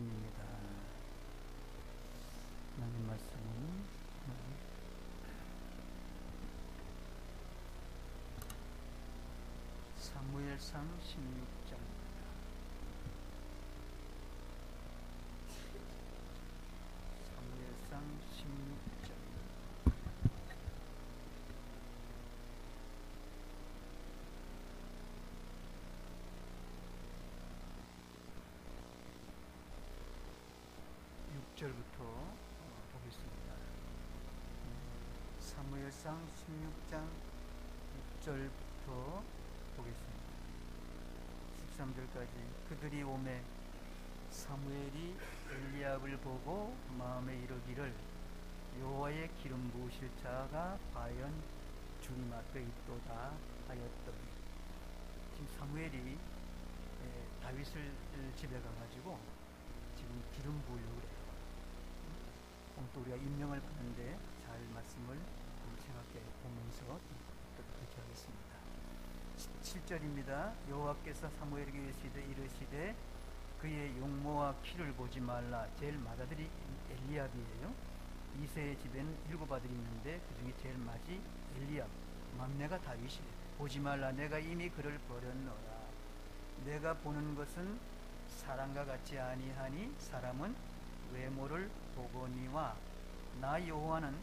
말씀입니다. 하나님 말씀은 사무엘상 16장입니다. 사무엘상 16장 6절부터 보겠습니다. 사무엘상 16장 6절부터 보겠습니다. 13절까지. 그들이 오매 사무엘이 엘리압을 보고 마음에 이르기를 여호와의 기름 부으실 자가 과연 주님 앞에 있도다 하였더니, 지금 사무엘이 다윗을 집에 가가지고 지금 기름 부으려고 그래요. 오늘 또 우리가 임명을 받는데 잘 말씀을 생각해 보면서 그렇게 하겠습니다. 17절입니다. 여호와께서 사무엘에게 이르시되 그의 용모와 키를 보지 말라. 제일 맏아들이 엘리압이에요. 이새의 집에는 7 아들이 있는데 그 중에 제일 맏이 엘리압, 막내가 다윗이에요. 보지 말라. 내가 이미 그를 버렸노라. 내가 보는 것은 사람과 같지 아니하니 사람은 외모를 보거니와 나 여호와는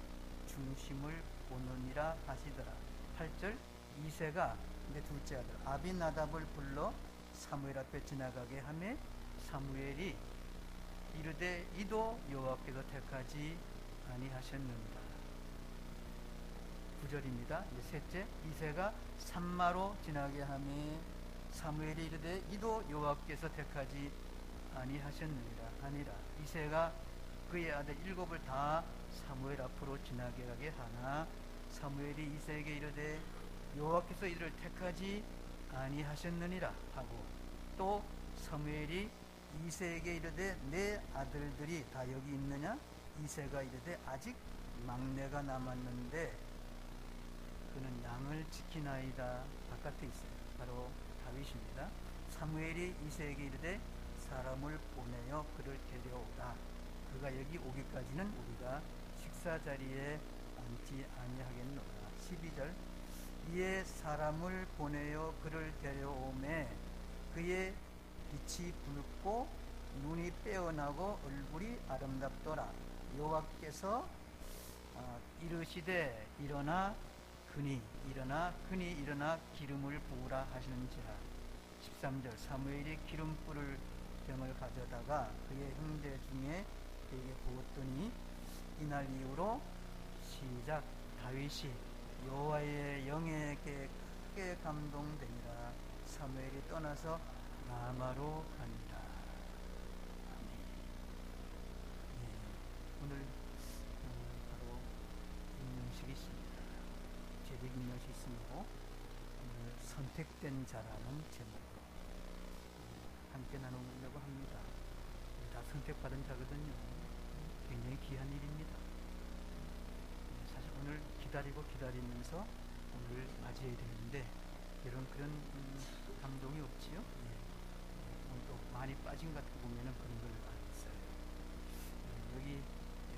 중심을 보느니라 하시더라. 8절. 이새가 내 둘째 아들 아비나답을 불러 사무엘 앞에 지나가게 하매 사무엘이 이르되 이도 여호와께서 택하지 아니하셨느니라. 9절입니다. 셋째. 이새가 산마로 지나게 하매 사무엘이 이르되 이도 여호와께서 택하지 아니하셨느니라 하니라. 이새가 그의 아들 7을 다 사무엘 앞으로 지나게 하게 하나 사무엘이 이새에게 이르되 여호와께서 이들을 택하지 아니하셨느니라 하고, 또 사무엘이 이새에게 이르되 내 아들들이 다 여기 있느냐? 이새가 이르되 아직 막내가 남았는데 그는 양을 지키나이다. 바깥에 있어요. 바로 다윗입니다. 사무엘이 이새에게 이르되 사람을 보내어 그를 데려오라. 그가 여기 오기까지는 우리가 식사 자리에 앉지 아니하겠노라. 12절. 이에 사람을 보내어 그를 데려오매 그의 빛이 붉고 눈이 빼어나고 얼굴이 아름답더라. 여호와께서 이르시되 일어나 그니 일어나 기름을 부으라 하시는지라. 13절. 사무엘이 기름 부을 병을 가져다가 그의 형제 중에 그에게 부었더니 이날 이후로 시작. 다윗이 여호와의 영에게 크게 감동되니라. 사무엘이 떠나서 라마로 가니라. 오늘 바로 임명식이 있습니다. 제적 임명식이 있으므로 오늘 선택된 자라는 제목으로 함께 나누려고 합니다. 다 선택받은 자거든요. 굉장히 귀한 일입니다. 사실 오늘 기다리면서 오늘 맞이해야 되는데 이런 그런 감동이 없지요. 오늘 또 많이 빠진 것 같고 보면은 그런 걸 알겠어요. 여기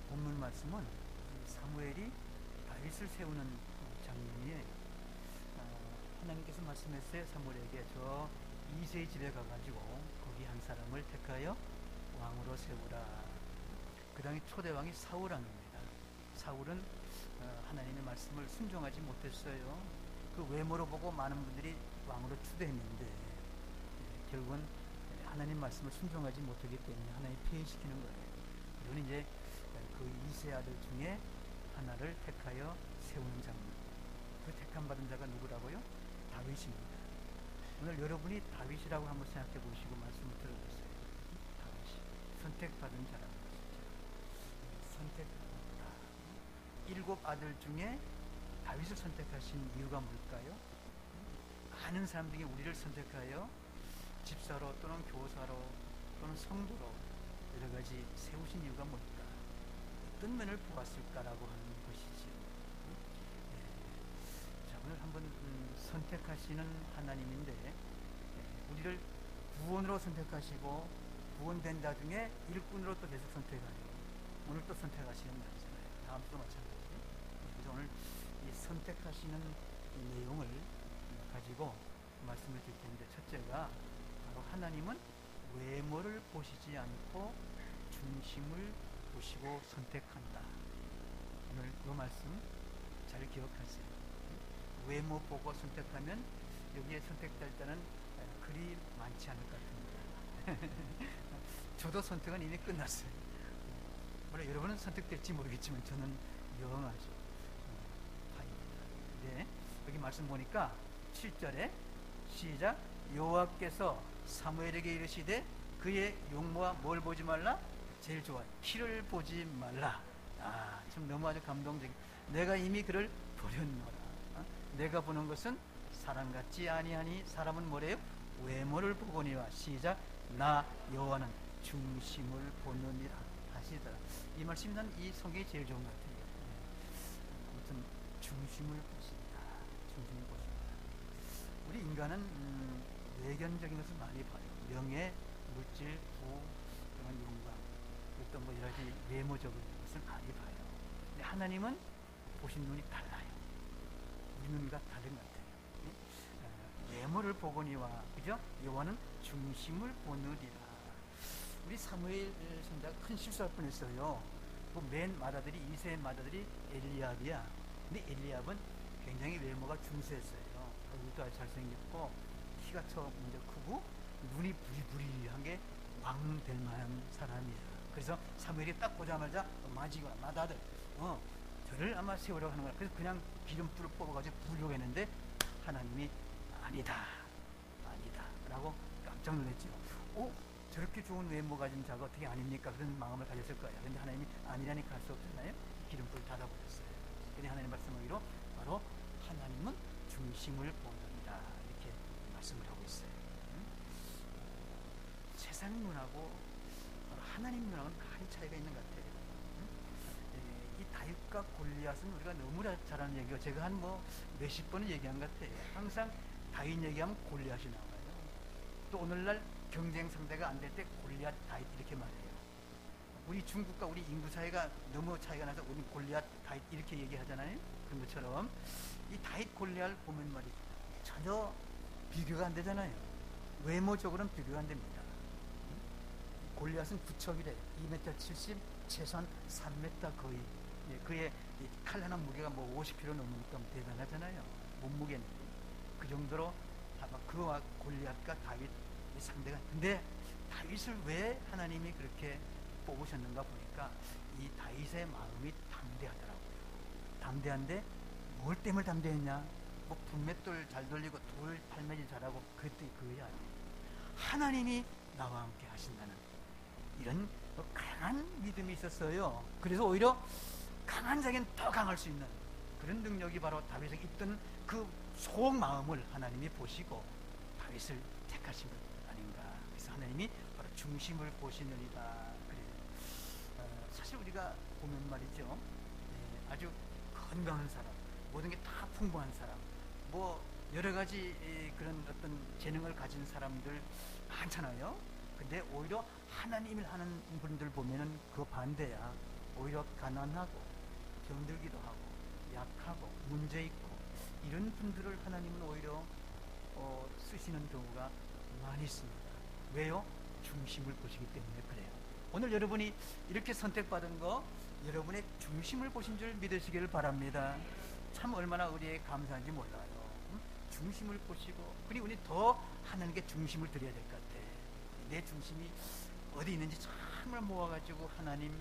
본문 말씀은 사무엘이 다윗을 세우는 장면이에요. 하나님께서 말씀했어요. 사무엘에게 저 이새의 집에 가가지고 거기 한 사람을 택하여 왕으로 세우라. 그 다음에 초대왕이 사울왕입니다. 사울은 하나님의 말씀을 순종하지 못했어요. 그 외모로 보고 많은 분들이 왕으로 추대했는데 결국은 하나님 말씀을 순종하지 못하기 때문에 하나님 폐위시키는 거예요. 그리고 이제 그 이세 아들 중에 하나를 택하여 세우는 장면. 그 택함 받은 자가 누구라고요? 다윗입니다. 오늘 여러분이 다윗이라고 한번 생각해 보시고 말씀을 들어보세요. 다윗이 선택받은 자라는 것이죠. 선택받았다. 7 아들 중에 다윗을 선택하신 이유가 뭘까요? 많은 사람 중에 우리를 선택하여 집사로 또는 교사로 또는 성도로 여러 가지 세우신 이유가 뭘까? 어떤 면을 보았을까라고 하는 것이지요. 자, 오늘 한번 선택하시는 하나님인데 우리를 구원으로 선택하시고 구원된 자 중에 일꾼으로 또 계속 선택하죠. 오늘 또 선택하시는 날이잖아요. 다음도 마찬가지. 그래서 오늘 이 선택하시는 이 내용을 가지고 말씀을 드릴 텐데, 첫째가 바로 하나님은 외모를 보시지 않고 중심을 보시고 선택한다. 오늘 이 말씀 잘 기억하세요. 외모 보고 선택하면 여기에 선택될 때는 그리 많지 않을 것 같습니다. 저도 선택은 이미 끝났어요. 물론 여러분은 선택될지 모르겠지만 저는 영하죠. 네, 여기 말씀 보니까 7절에 시작. 여호와께서 사무엘에게 이르시되 그의 용모와 뭘 보지 말라? 제일 좋아요. 키를 보지 말라. 참 너무 아주 감동적인. 내가 이미 그를 버렸노라. 내가 보는 것은 사람 같지 아니하니 사람은 뭐래요? 외모를 보거니와. 시작. 나 여호와는 중심을 보느니라 하시더라. 이 말씀이 난 이 성경이 제일 좋은 것 같아요. 아무튼 중심을 보신다. 중심을 보신다. 우리 인간은 외견적인 것을 많이 봐요. 명예, 물질, 부, 그런 영광, 또 뭐 여러 가지 외모적인 것을 많이 봐요. 근데 하나님은 보신 눈이 달라요. 우리 눈과 다른 것 같아요. 외모를 보거니와, 그죠? 여호와는 중심을 보느니라. 우리 사무엘 선자가 큰 실수할 뻔했어요. 그 맨 맏아들이, 이세의 맏아들이 엘리압이야. 근데 엘리압은 굉장히 외모가 중수했어요. 얼굴도 아주 잘생겼고 키가 먼저 크고 눈이 부리부리한 게 왕 될 만한 사람이에요. 그래서 사무엘이 딱 보자마자 마지가 맏아들 저를 아마 세우려고 하는 거야. 그래서 그냥 기름불을 뽑아가지고 부으려고 했는데 하나님이 아니다 라고 깜짝 놀랐죠. 저렇게 좋은 외모 가진 자가 어떻게 아닙니까? 그런 마음을 가졌을 거예요. 그런데 하나님이 아니라니까 할 수 없잖아요. 기름불 닫아버렸어요. 근데 하나님 말씀하기로 바로 하나님은 중심을 보는다, 이렇게 말씀을 하고 있어요. 세상 눈하고 하나님 눈하고는 큰 차이가 있는 것 같아요. 이 다윗과 골리앗은 우리가 너무나 잘 아는 얘기고, 제가 한 몇십 번을 얘기한 것 같아요. 항상 다윗 얘기하면 골리앗이 나와요. 또 오늘날 경쟁 상대가 안 될 때 골리앗, 다윗 이렇게 말해요. 우리 중국과 우리 인구 차이가 너무 차이가 나서 우리 골리앗, 다윗 이렇게 얘기하잖아요. 그런 것처럼 이 다윗, 골리앗 보면 말이죠, 전혀 비교가 안 되잖아요. 외모적으로는 비교가 안 됩니다. 골리앗은 구척이래. 2m 70, 최소한 3m 거의. 그의 칼 하나 무게가 50kg 넘으니까 대단하잖아요. 몸무게는. 그 정도로 아마 그와 골리앗과 다윗 상대가. 근데 다윗을 왜 하나님이 그렇게 뽑으셨는가 보니까 이 다윗의 마음이 담대하더라고요. 담대한데 뭘 때문에 담대했냐? 분맷돌 잘 돌리고 돌 팔매질 잘하고 그게 아니에요. 하나님이 나와 함께 하신다는 이런 강한 믿음이 있었어요. 그래서 오히려 강한 자에겐 더 강할 수 있는 그런 능력이 바로 다윗에 있던 그 속마음을 하나님이 보시고 다윗을 택하신 것 아닌가. 그래서 하나님이 바로 중심을 보시느니라 그래요. 사실 우리가 보면 말이죠, 아주 건강한 사람, 모든 게 다 풍부한 사람, 여러 가지 그런 어떤 재능을 가진 사람들 많잖아요. 근데 오히려 하나님을 하는 분들 보면은 그 반대야. 오히려 가난하고 병들기도 하고 약하고 문제 있고 이런 분들을 하나님은 오히려 쓰시는 경우가 많이 있습니다. 왜요? 중심을 보시기 때문에 그래요. 오늘 여러분이 이렇게 선택받은 거 여러분의 중심을 보신 줄 믿으시기를 바랍니다. 참 얼마나 우리의 감사한지 몰라요. 중심을 보시고, 그리고 우리 더 하나님께 중심을 드려야 될 것 같아. 내 중심이 어디 있는지 참을 모아가지고 하나님,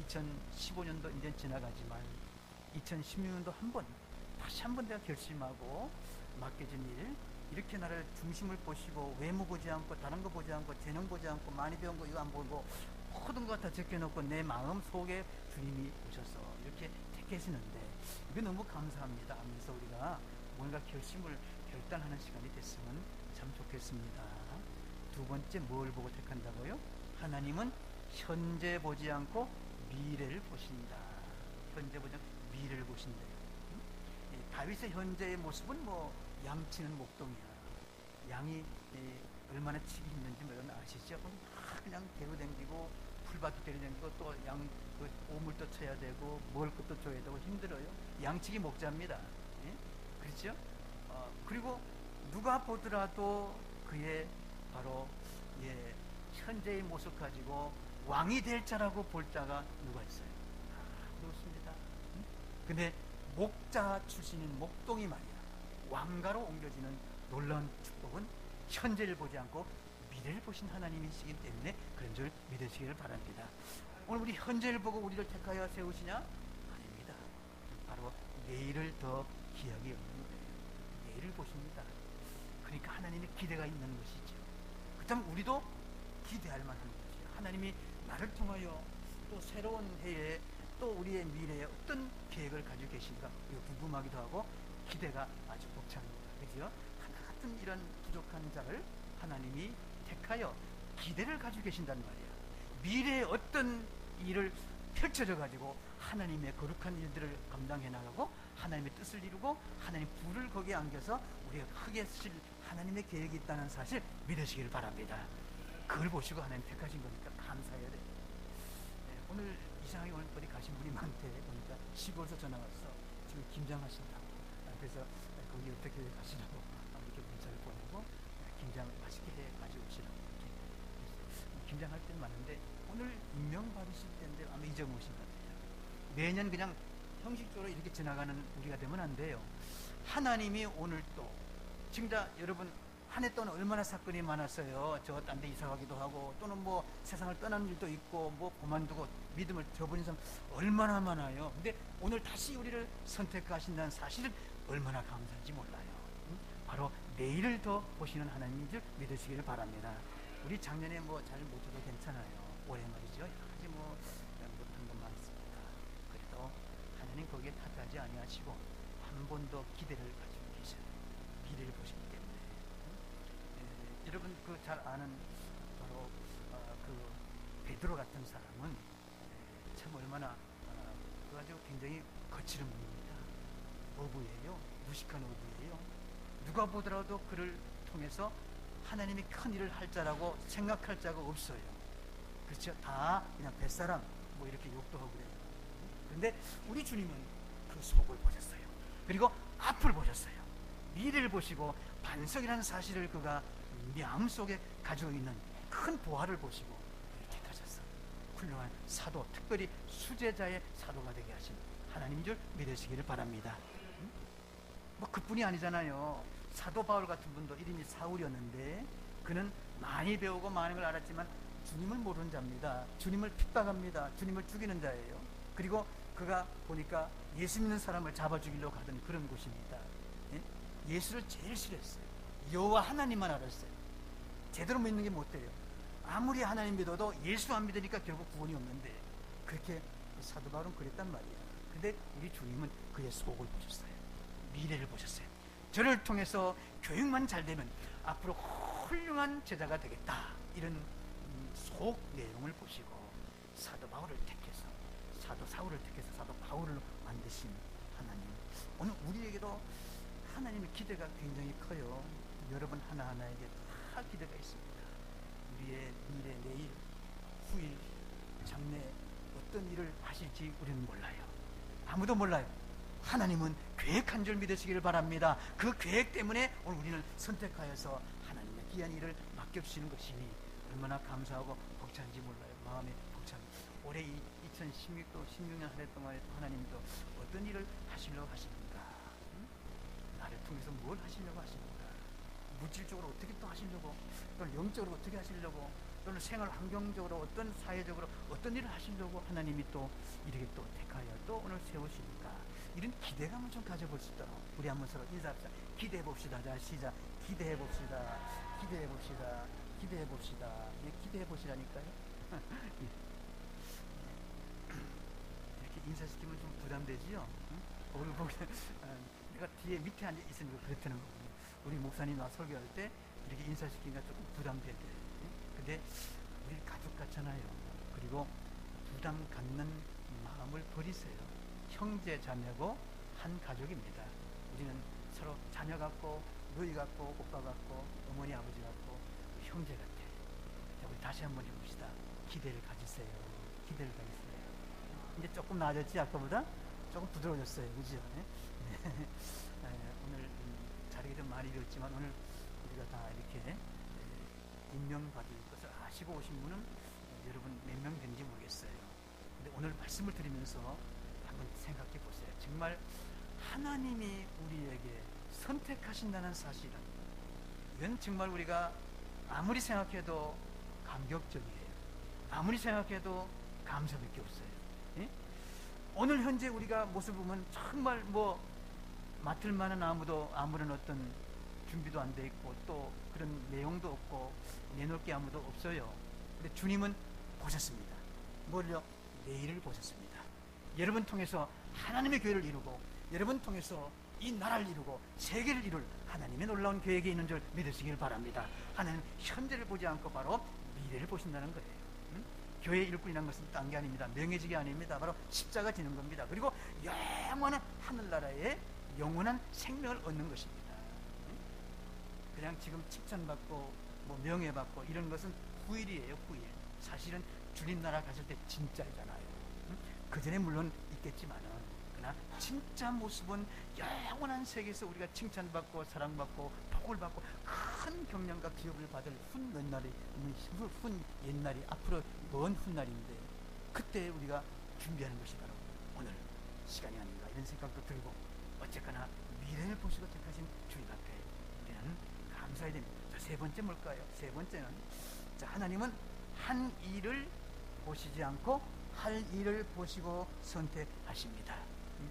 2015년도 이제 지나가지만 2016년도 다시 한 번 내가 결심하고 맡겨진 일, 이렇게 나를 중심을 보시고 외모 보지 않고 다른 거 보지 않고 재능 보지 않고 많이 배운 거 이거 안 보고 모든 것 다 제껴놓고 내 마음 속에 주님이 오셔서 이렇게 택하시는데 이거 너무 감사합니다 하면서 우리가 뭔가 결단하는 시간이 됐으면 참 좋겠습니다. 두 번째, 뭘 보고 택한다고요? 하나님은 현재 보지 않고 미래를 보신다. 현재 보지 않고 미래를 보신대요. 다윗의 현재의 모습은 양치는 목동이야. 양이 얼마나 치기 힘든지 여러분 아시죠? 그냥 데려다니고 풀밭도 데려다니고 또 양 그 오물도 쳐야 되고 먹을 것도 줘야 되고 힘들어요. 양치기 목자입니다. 예? 그렇죠? 그리고 누가 보더라도 그의 바로 현재의 모습 가지고 왕이 될 자라고 볼 자가 누가 있어요? 그렇습니다. 근데 목자 출신인 목동이 말이야, 왕가로 옮겨지는 놀라운 축복은 현재를 보지 않고 미래를 보신 하나님이시기 때문에 그런 줄 믿으시기를 바랍니다. 오늘 우리 현재를 보고 우리를 택하여 세우시냐? 아닙니다. 바로 내일을 더 기약이 없는 거예요. 내일을 보십니다. 그러니까 하나님의 기대가 있는 것이죠. 그렇다면 우리도 기대할 만한 것이죠. 하나님이 나를 통하여 또 새로운 해에 또 우리의 미래에 어떤 계획을 가지고 계신가, 이거 궁금하기도 하고 기대가 아주 벅찹니다. 그죠? 하나 같은 이런 부족한 자를 하나님이 택하여 기대를 가지고 계신단 말이에요. 미래에 어떤 일을 펼쳐져 가지고 하나님의 거룩한 일들을 감당해 나가고 하나님의 뜻을 이루고 하나님 불을 거기에 안겨서 우리가 크게 쓰실 하나님의 계획이 있다는 사실 믿으시기를 바랍니다. 그걸 보시고 하나님 택하신 거니까 감사해야 돼요. 오늘 이상하게 오늘 어디 가신 분이 많대. 보니까 시골에서 전화 왔어. 지금 김장하신다고. 그래서 거기 어떻게 가시라고 이렇게 문자를 보내고 김장 맛있게 해 가지고 오시라고 이렇게. 김장할 때는 많은데 오늘 임명 받으실 때인데 아마 잊어먹으신 것 같아요. 매년 그냥 형식적으로 이렇게 지나가는 우리가 되면 안 돼요. 하나님이 오늘 또 지금 다 여러분 한 해 동안 얼마나 사건이 많았어요. 저 딴 데 이사 가기도 하고 또는 뭐 세상을 떠나는 일도 있고 뭐 그만두고 믿음을 접은 사람 얼마나 많아요. 근데 오늘 다시 우리를 선택하신다는 사실은 얼마나 감사한지 몰라요. 바로 내일을 더 보시는 하나님인 줄 믿으시기를 바랍니다. 우리 작년에 뭐 잘 못해도 괜찮아요. 올해 말이죠. 여러 가지 뭐 못한 건 많습니다. 그래도 하나님 거기에 탓하지 아니하시고 한 번 더 기대를 가지고 계셔요. 미래를 보시기 때문에. 여러분 그 잘 아는 바로 그 베드로 같은 사람은 참 얼마나 그 아주 굉장히 거칠은 분입니다. 어부예요. 무식한 어부예요. 누가 보더라도 그를 통해서 하나님이 큰 일을 할 자라고 생각할 자가 없어요. 그렇죠? 다 그냥 뱃사람 뭐 이렇게 욕도 하고 그래요. 그런데 우리 주님은 그 속을 보셨어요. 그리고 앞을 보셨어요. 미래를 보시고 반석이라는 사실을 그가 마음속에 가지고 있는 큰 보화를 보시고 이렇게 하셨어요. 훌륭한 사도, 특별히 수제자의 사도가 되게 하신 하나님인 줄 믿으시기를 바랍니다. 뭐 그뿐이 아니잖아요. 사도 바울 같은 분도 이름이 사울이었는데 그는 많이 배우고 많은 걸 알았지만 주님을 모르는 자입니다. 주님을 핍박합니다. 주님을 죽이는 자예요. 그리고 그가 보니까 예수 믿는 사람을 잡아 죽이려고 가던 그런 곳입니다. 예수를 제일 싫어했어요. 여호와 하나님만 알았어요. 제대로 믿는 게 못 돼요. 아무리 하나님 믿어도 예수 안 믿으니까 결국 구원이 없는데 그렇게 사도 바울은 그랬단 말이에요. 근데 우리 주님은 그의 속을 보셨어요. 미래를 보셨어요. 저를 통해서 교육만 잘 되면 앞으로 훌륭한 제자가 되겠다, 이런 속 내용을 보시고 사도 바울을 택해서 사도 사울을 택해서 사도 바울을 만드신 하나님, 오늘 우리에게도 하나님의 기대가 굉장히 커요. 여러분 하나하나에게 다 기대가 있습니다. 우리의 미래, 내일, 후일, 장래 어떤 일을 하실지 우리는 몰라요. 아무도 몰라요. 하나님은 계획한 줄 믿으시기를 바랍니다. 그 계획 때문에 오늘 우리는 선택하여서 하나님의 귀한 일을 맡겨주시는 것이니 얼마나 감사하고 벅찬지 몰라요. 마음이 벅찹니다. 올해 2016도 16년 한 해 동안에 하나님도 어떤 일을 하시려고 하십니까? 나를 통해서 뭘 하시려고 하십니까? 물질적으로 어떻게 또 하시려고, 또는 영적으로 어떻게 하시려고, 또는 생활 환경적으로 어떤 사회적으로 어떤 일을 하시려고 하나님이 또 이렇게 또 택하여 또 오늘 세우시니까 이런 기대감을 좀 가져볼 수 있도록 우리 한번 서로 인사합시다. 기대해 봅시다. 자, 시작. 기대해 봅시다. 기대해 봅시다. 기대해 봅시다. 예, 기대해 보시라니까요. 이렇게 인사시키면 좀 부담되지요. 오늘 보게 내가 뒤에 밑에 앉아 있으니까 그렇다는 거군요. 우리 목사님 와 설교할 때 이렇게 인사시키니까 조금 부담되게. 근데 우리 가족 같잖아요. 그리고 부담 갖는 마음을 버리세요. 형제 자매고 한 가족입니다. 우리는 서로 자녀 같고 너희 같고 오빠 같고 어머니 아버지 같고 형제 같아. 자, 우리 다시 한번 해봅시다. 기대를 가지세요. 기대를 가지세요. 이제 조금 나아졌지? 아까보다? 조금 부드러워졌어요. 그죠? 네. 오늘 자리가 좀 많이 비었지만 오늘 우리가 다 이렇게 임명받을 것을 아시고 오신 분은 여러분 몇 명 되는지 모르겠어요. 근데 오늘 말씀을 드리면서 한번 생각해 보세요. 정말 하나님이 우리에게 선택하신다는 사실은 이건 정말 우리가 아무리 생각해도 감격적이에요. 아무리 생각해도 감사밖에 없어요. 예? 오늘 현재 우리가 모습 보면 정말 뭐 맡을 만한 아무런 어떤 준비도 안 돼 있고 또 그런 내용도 없고 내놓을 게 아무도 없어요. 근데 주님은 보셨습니다. 뭘요? 내일을 보셨습니다. 여러분 통해서 하나님의 교회를 이루고 여러분 통해서 이 나라를 이루고 세계를 이룰 하나님의 놀라운 계획이 있는 줄 믿으시길 바랍니다. 하나님 현재를 보지 않고 바로 미래를 보신다는 거예요. 교회 일꾼이라는 것은 딴 게 아닙니다. 명예직이 아닙니다. 바로 십자가 지는 겁니다. 그리고 영원한 하늘나라의 영원한 생명을 얻는 것입니다. 그냥 지금 칭찬받고 뭐 명예받고 이런 것은 후일이에요. 후일. 사실은 주님 나라 가실 때 진짜잖아요. 그 전에 물론 있겠지만은 그러나 진짜 모습은 영원한 세계에서 우리가 칭찬받고 사랑받고 복을 받고 큰 경륜과 기업을 받을 훗 옛날이 앞으로 먼 훗날인데 그때 우리가 준비하는 것이 바로 오늘 시간이 아닌가 이런 생각도 들고 어쨌거나 미래를 보시고 택하신 주님 앞에 우리는 감사해야 됩니다. 자, 세 번째 뭘까요? 세 번째는 자, 하나님은 한 일을 보시지 않고 할 일을 보시고 선택하십니다.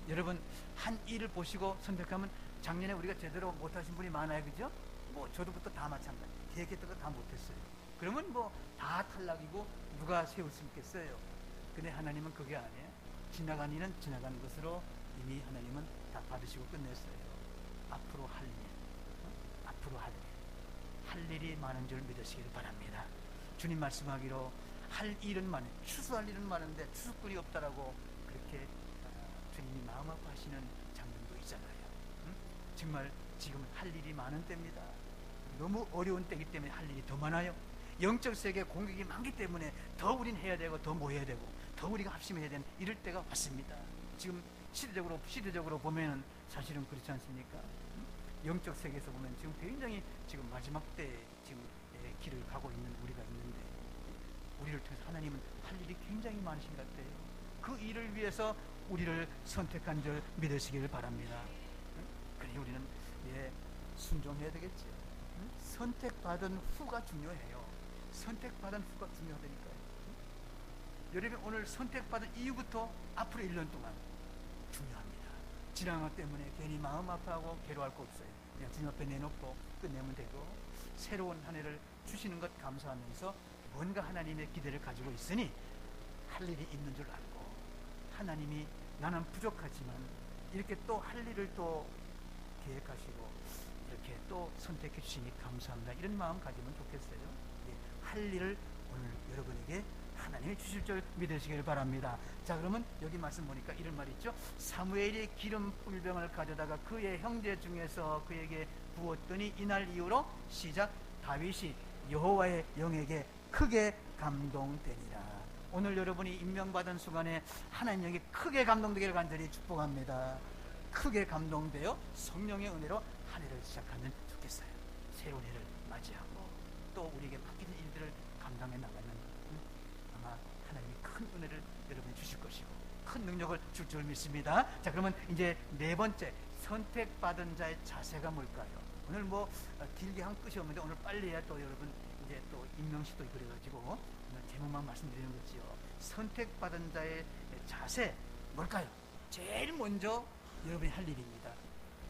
여러분 한 일을 보시고 선택하면 작년에 우리가 제대로 못하신 분이 많아요. 그죠? 뭐 저도부터 다 마찬가지. 계획했던 거 다 못했어요. 그러면 뭐 다 탈락이고 누가 세울 수 있겠어요? 근데 하나님은 그게 아니에요. 지나간 일은 지나간 것으로 이미 하나님은 다 받으시고 끝냈어요. 앞으로 할 일, 앞으로 할 일이 많은 줄 믿으시길 바랍니다. 주님 말씀하기로 할 일은 많아요. 추수할 일은 많은데 추수꾼이 없다라고 그렇게 주님이 마음 아파하시는 장면도 있잖아요. 정말 지금 할 일이 많은 때입니다. 너무 어려운 때이기 때문에 할 일이 더 많아요. 영적 세계에 공격이 많기 때문에 더 우린 해야 되고 더 뭐 해야 되고 더 우리가 합심해야 되는 이럴 때가 왔습니다. 지금 시대적으로 보면은 사실은 그렇지 않습니까? 영적 세계에서 보면 지금 굉장히 지금 마지막 때 지금 길을 가고 있는 우리가 있는데 우리를 통해서 하나님은 할 일이 굉장히 많으신 것 같아요. 그 일을 위해서 우리를 선택한 줄 믿으시길 바랍니다. 그래 우리는 순종해야 되겠죠. 선택받은 후가 중요해요. 선택받은 후가 중요하다니까요. 여러분 오늘 선택받은 이후부터 앞으로 1년 동안 중요합니다. 지난 것 때문에 괜히 마음 아파하고 괴로워할 거 없어요. 그냥 주님 앞에 내놓고 끝내면 되고 새로운 한 해를 주시는 것 감사하면서 뭔가 하나님의 기대를 가지고 있으니 할 일이 있는 줄 알고 하나님이 나는 부족하지만 이렇게 또 할 일을 또 계획하시고 이렇게 또 선택해 주시니 감사합니다. 이런 마음 가지면 좋겠어요. 할 일을 오늘 여러분에게 하나님이 주실 줄 믿으시길 바랍니다. 자, 그러면 여기 말씀 보니까 이런 말이 있죠. 사무엘이 기름 불병을 가져다가 그의 형제 중에서 그에게 부었더니 이날 이후로 시작 다윗이 여호와의 영에게 크게 감동되니라. 오늘 여러분이 임명받은 순간에 하나님에게 크게 감동되기를 간절히 축복합니다. 크게 감동되어 성령의 은혜로 한 해를 시작하면 좋겠어요. 새로운 해를 맞이하고 또 우리에게 맡기는 일들을 감당해 나가는 아마 하나님이 큰 은혜를 여러분이 주실 것이고 큰 능력을 줄 줄 믿습니다. 자, 그러면 이제 네 번째 선택받은 자의 자세가 뭘까요? 오늘 뭐 길게 한 끝이 없는데 오늘 빨리 해야 또 여러분 이제 또 임명식도 그래가지고 오늘 제목만 말씀드리는 거지요. 선택받은 자의 자세 뭘까요? 제일 먼저 여러분이 할 일입니다.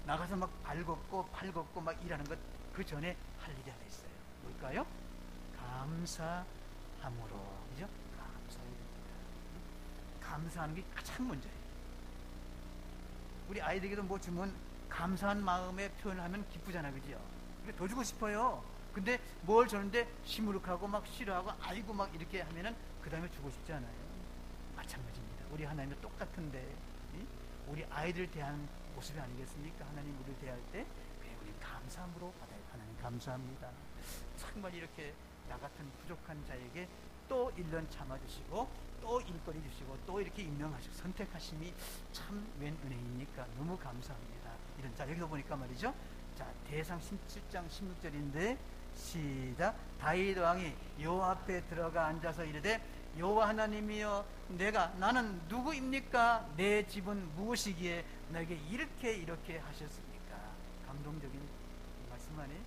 나가서 막 발 걷고 팔 걷고 막 일하는 것 그 전에 할 일이 하나 있어요. 뭘까요? 감사함으로. 그죠? 감사해야 됩니다. 감사하는 게 가장 먼저예요. 우리 아이들에게도 뭐 주면 감사한 마음에 표현을 하면 기쁘잖아. 그죠? 더 주고 싶어요. 근데 뭘 주는데 시무룩하고 막 싫어하고 아이고 막 이렇게 하면은 그 다음에 주고 싶지 않아요. 마찬가지입니다. 우리 하나님도 똑같은데 우리 아이들 대한 모습이 아니겠습니까? 하나님 우리를 대할 때 그래 우리 감사해야 감사함으로 받아요. 하나님 감사합니다. 정말 이렇게 나 같은 부족한 자에게 또 1년 참아주시고 또 일거리 주시고 또 이렇게 임명하시고 선택하심이 참 웬 은혜입니까? 너무 감사합니다. 이런, 자 여기서 보니까 말이죠. 자 대상 17장 16절인데 시작. 다윗 왕이 여호와 앞에 들어가 앉아서 이르되 여호와 하나님이여 나는 누구입니까? 내 집은 무엇이기에 내게 이렇게 하셨습니까? 감동적인 말씀 아니에요?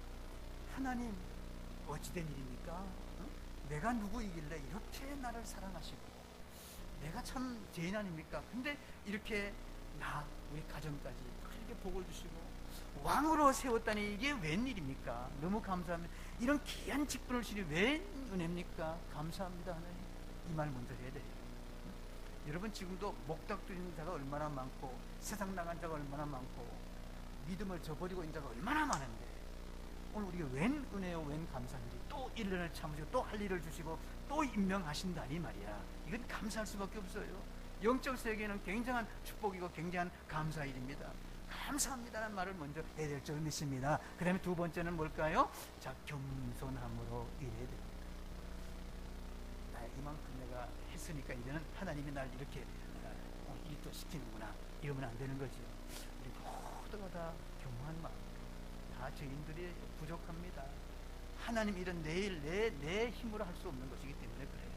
하나님 어찌된 일입니까? 어? 내가 누구이길래 이렇게 나를 사랑하시고 내가 참 죄인 아닙니까? 근데 이렇게 우리 가정까지 이렇게 복을 주시고 왕으로 세웠다니 이게 웬일입니까? 너무 감사합니다. 이런 귀한 직분을 주니 웬 은혜입니까? 감사합니다 하나님. 이 말 먼저 해야 돼요. 여러분 지금도 목닥 들이는 자가 얼마나 많고 세상 나간 자가 얼마나 많고 믿음을 저버리고 있는 자가 얼마나 많은데 오늘 우리가 웬 은혜요 웬 감사인지 또 1년을 참으시고 또 할 일을 주시고 또 임명하신다니 말이야. 이건 감사할 수밖에 없어요. 영적 세계는 굉장한 축복이고 굉장한 감사일입니다. 감사합니다라는 말을 먼저 해야 될 줄 믿습니다. 그 다음에 두 번째는 뭘까요? 자, 겸손함으로 일해야 됩니다. 이만큼 내가 했으니까 이제는 하나님이 날 이렇게 일도 시키는구나 이러면 안 되는 거죠. 우리 모두가 다 겸허한 마음, 다 죄인들이 부족합니다. 하나님 일은 내 힘으로 할 수 없는 것이기 때문에 그래요.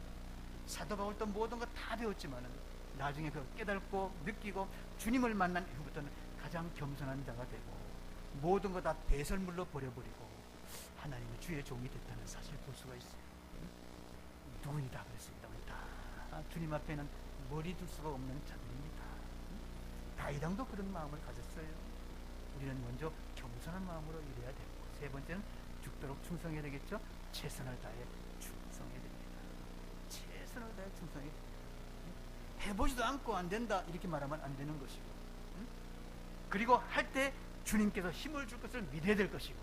사도 바울도 모든 거 다 배웠지만은 나중에 그걸 깨닫고 느끼고 주님을 만난 이후부터는 가장 겸손한 자가 되고 모든 거 다 배설물로 버려버리고 하나님의 주의 종이 됐다는 사실을 볼 수가 있어요. 누구니 다 그랬습니다. 우리 다 주님 앞에는 머리 둘 수가 없는 자들입니다. 다윗왕도 그런 마음을 가졌어요. 우리는 먼저 겸손한 마음으로 일해야 되고 세 번째는 죽도록 충성해야 되겠죠. 최선을 다해 충성해야 됩니다. 최선을 다해 충성해야 됩니다. 해보지도 않고 안 된다 이렇게 말하면 안 되는 것이고 그리고 할 때 주님께서 힘을 줄 것을 믿어야 될 것이고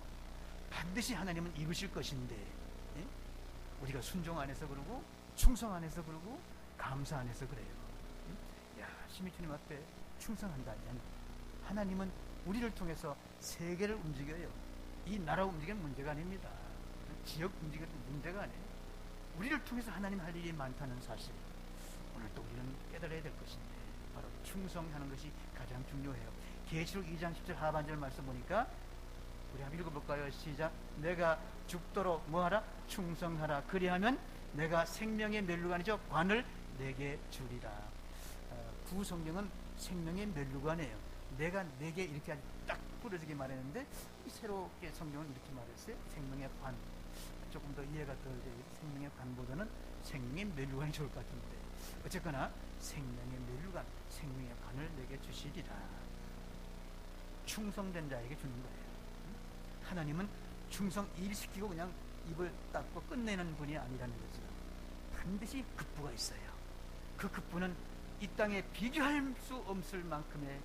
반드시 하나님은 이루실 것인데 우리가 순종 안에서 그러고 충성 안에서 그러고 감사 안에서 그래요. 열심히 주님 앞에 충성한다면 하나님은 우리를 통해서 세계를 움직여요. 이 나라 움직이는 문제가 아닙니다. 지역 움직이는 문제가 아니에요. 우리를 통해서 하나님 할 일이 많다는 사실 오늘 또 우리는 깨달아야 될 것인데 바로 충성하는 것이 가장 중요해요. 계시록 2장 10절 하반절 말씀 보니까 우리 한번 읽어볼까요? 시작. 내가 죽도록 뭐하라? 충성하라. 그리하면 내가 생명의 멸류관이죠. 관을 내게 주리라. 구성경은 생명의 멸류관이에요. 내가 내게 이렇게 딱 부러지게 말했는데 새롭게 성경은 이렇게 말했어요. 생명의 관. 조금 더 이해가 덜 돼요. 생명의 관보다는 생명의 멸류관이 좋을 것 같은데 어쨌거나 생명의 멸류관, 생명의 관을 내게 주시리라. 충성된 자에게 주는 거예요. 하나님은 충성 일시키고 그냥 입을 닫고 끝내는 분이 아니라는 거죠. 반드시 급부가 있어요. 그 급부는 이 땅에 비교할 수 없을 만큼의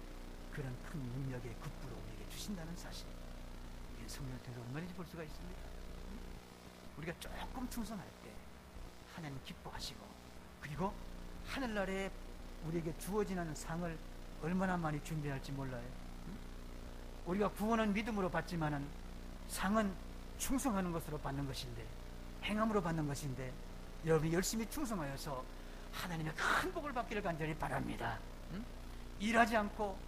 그런 큰 능력의 급부로 우리에게 주신다는 사실, 성경을 통해서 얼마든지 볼 수가 있습니다. 우리가 조금 충성할 때 하나님 기뻐하시고 그리고 하늘나라에 우리에게 주어지는 상을 얼마나 많이 준비할지 몰라요. 우리가 구원은 믿음으로 받지만은 상은 충성하는 것으로 받는 것인데, 행함으로 받는 것인데, 여러분이 열심히 충성하여서 하나님의 큰 복을 받기를 간절히 바랍니다. 일하지 않고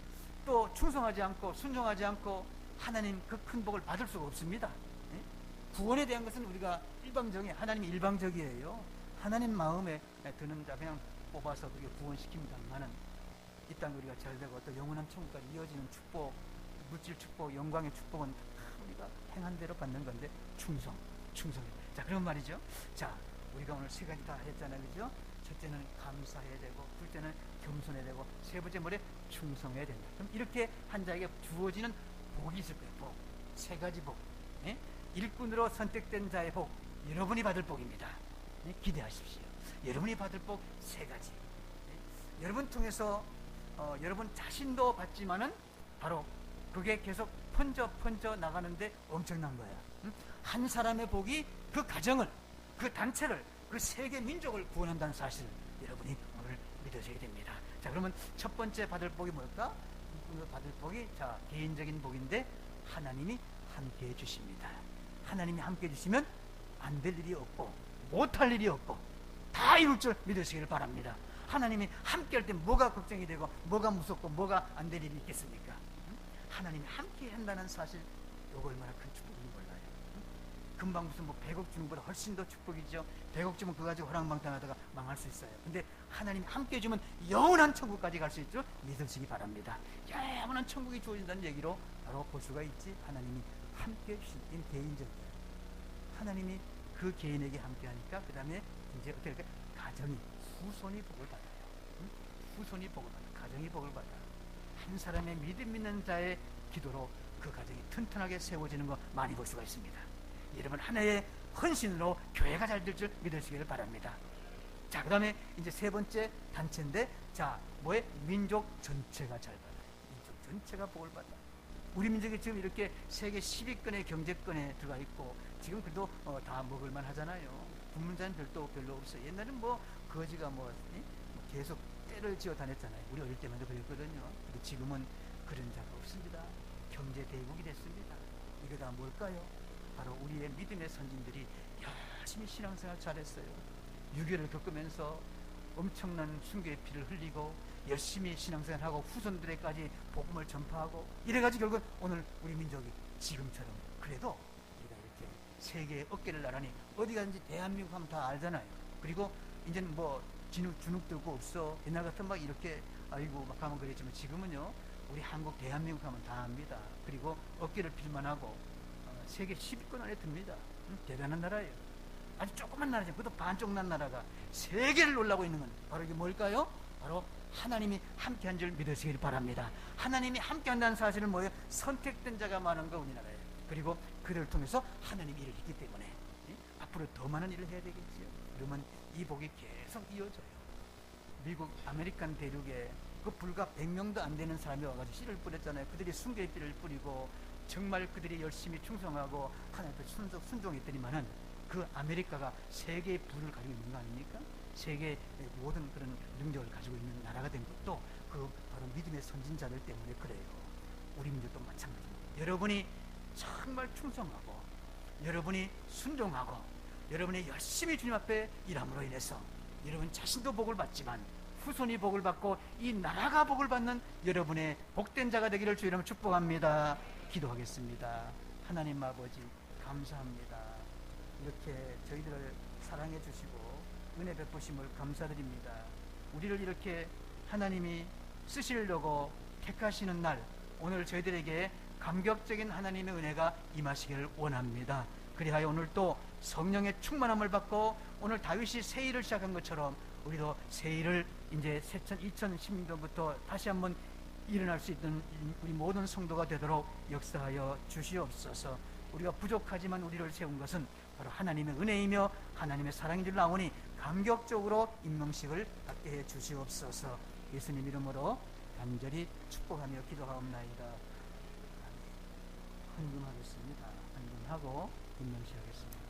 또 충성하지 않고 순종하지 않고 하나님 그 큰 복을 받을 수가 없습니다. 구원에 대한 것은 우리가 일방적이에요. 하나님이 일방적이에요. 하나님 마음에 드는 자 그냥 뽑아서 그렇게 구원시킵니다만은 이 땅 우리가 잘되고 또 영원한 천국까지 이어지는 축복, 물질 축복, 영광의 축복은 우리가 행한 대로 받는 건데 충성해. 자, 그런 말이죠. 자, 우리가 오늘 세 가지 다 했잖아요, 그죠? 첫째는 감사해야 되고, 둘째는 겸손해야 되고, 세 번째 뭐래? 충성해야 된다. 그럼 이렇게 한 자에게 주어지는 복이 있을 거예요. 복, 세 가지 복. 일꾼으로 선택된 자의 복, 여러분이 받을 복입니다. 기대하십시오. 여러분이 받을 복 세 가지. 여러분 통해서 여러분 자신도 받지만은 바로 그게 계속 번져 나가는데 엄청난 거야. 한 사람의 복이 그 가정을, 그 단체를, 그 세계 민족을 구원한다는 사실을 여러분이 오늘 믿으셔야 됩니다. 자, 그러면 첫 번째 받을 복이 뭘까? 받을 복이 자 개인적인 복인데 하나님이 함께 해주십니다. 하나님이 함께 해주시면 안 될 일이 없고 못할 일이 없고 다 이룰 줄 믿으시길 바랍니다. 하나님이 함께 할 때 뭐가 걱정이 되고 뭐가 무섭고 뭐가 안 될 일이 있겠습니까? 하나님이 함께 한다는 사실, 이거 얼마나 큰 축복인지 몰라요. 금방 무슨 뭐 100억 주는 것보다 훨씬 더 축복이죠. 100억 주면 그거 가지고 호랑방탕하다가 망할 수 있어요. 근데 하나님이 함께 해주면 영원한 천국까지 갈 수 있죠. 믿으시기 바랍니다. 영원한 천국이 주어진다는 얘기로 바로 볼 수가 있지. 하나님이 함께 해주신 이 개인적이에요. 하나님이 그 개인에게 함께 하니까 그 다음에 이제 어떻게 할까요? 가정이, 후손이 복을 받아요. 후손이 복을 받아요. 가정이 복을 받아요. 한 사람의 믿음 있는 자의 기도로 그 가정이 튼튼하게 세워지는 거 많이 볼 수가 있습니다. 여러분, 하나의 헌신으로 교회가 잘 될 줄 믿으시기를 바랍니다. 자, 그 다음에 이제 세 번째 단체인데, 자, 뭐에? 민족 전체가 잘 받아요. 민족 전체가 복을 받아요. 우리 민족이 지금 이렇게 세계 10위권의 경제권에 들어가 있고, 지금 그래도 다 먹을만 하잖아요. 굶는 자는 별로 없어요. 옛날엔 뭐 거지가 계속 때를 지어 다녔잖아요. 우리 어릴 때만 해도 그랬거든요. 근데 지금은 그런 자가 없습니다. 경제 대국이 됐습니다. 이게 다 뭘까요? 바로 우리의 믿음의 선진들이 열심히 신앙생활 잘했어요. 유교를 겪으면서 엄청난 순교의 피를 흘리고 열심히 신앙생활하고 후손들에까지 복음을 전파하고 이래가지고 결국 오늘 우리 민족이 지금처럼, 그래도 우리가 이렇게 세계의 어깨를 나란히 어디 가든지 대한민국 하면 다 알잖아요. 그리고 이제는 뭐 주눅 들고 없어. 옛날 같은 막 이렇게 아이고 막 하면 그랬지만 지금은요, 우리 한국 대한민국 하면 다 압니다. 그리고 어깨를 필만하고 세계 10위권 안에 듭니다. 대단한 나라예요. 아주 조그만 나라죠. 그것도 반쪽 난 나라가 세계를 놀라고 있는 건 바로 이게 뭘까요? 바로 하나님이 함께한 줄 믿으시길 바랍니다. 하나님이 함께한다는 사실은 뭐예요? 선택된 자가 많은 거 우리나라에. 그리고 그들을 통해서 하나님이 일을 했기 때문에 앞으로 더 많은 일을 해야 되겠지요. 그러면 이 복이 계속 이어져요. 미국 아메리칸 대륙에 그 불과 100명도 안 되는 사람이 와가지고 씨를 뿌렸잖아요. 그들이 순교의 씨를 뿌리고 정말 그들이 열심히 충성하고 하나님께 순종했더니만은 그 아메리카가 세계의 부를 가지고 있는 거 아닙니까? 세계의 모든 그런 능력을 가지고 있는 나라가 된 것도 그 바로 믿음의 선진자들 때문에 그래요. 우리 민족도 마찬가지입니다. 여러분이 정말 충성하고 여러분이 순종하고 여러분이 열심히 주님 앞에 일함으로 인해서 여러분 자신도 복을 받지만 후손이 복을 받고 이 나라가 복을 받는 여러분의 복된 자가 되기를 주 이름으로 축복합니다. 기도하겠습니다. 하나님 아버지 감사합니다. 이렇게 저희들을 사랑해 주시고 은혜 베푸심을 감사드립니다. 우리를 이렇게 하나님이 쓰시려고 택하시는 날, 오늘 저희들에게 감격적인 하나님의 은혜가 임하시기를 원합니다. 그리하여 오늘 또 성령의 충만함을 받고 오늘 다윗이 새 일을 시작한 것처럼 우리도 새 일을 이제 2016년부터 다시 한번 일어날 수 있는 우리 모든 성도가 되도록 역사하여 주시옵소서. 우리가 부족하지만 우리를 세운 것은 바로 하나님의 은혜이며 하나님의 사랑인 줄 아오니 감격적으로 임명식을 받게 해 주시옵소서. 예수님 이름으로 간절히 축복하며 기도하옵나이다. 헌금하겠습니다. 헌금하고 임명식 하겠습니다.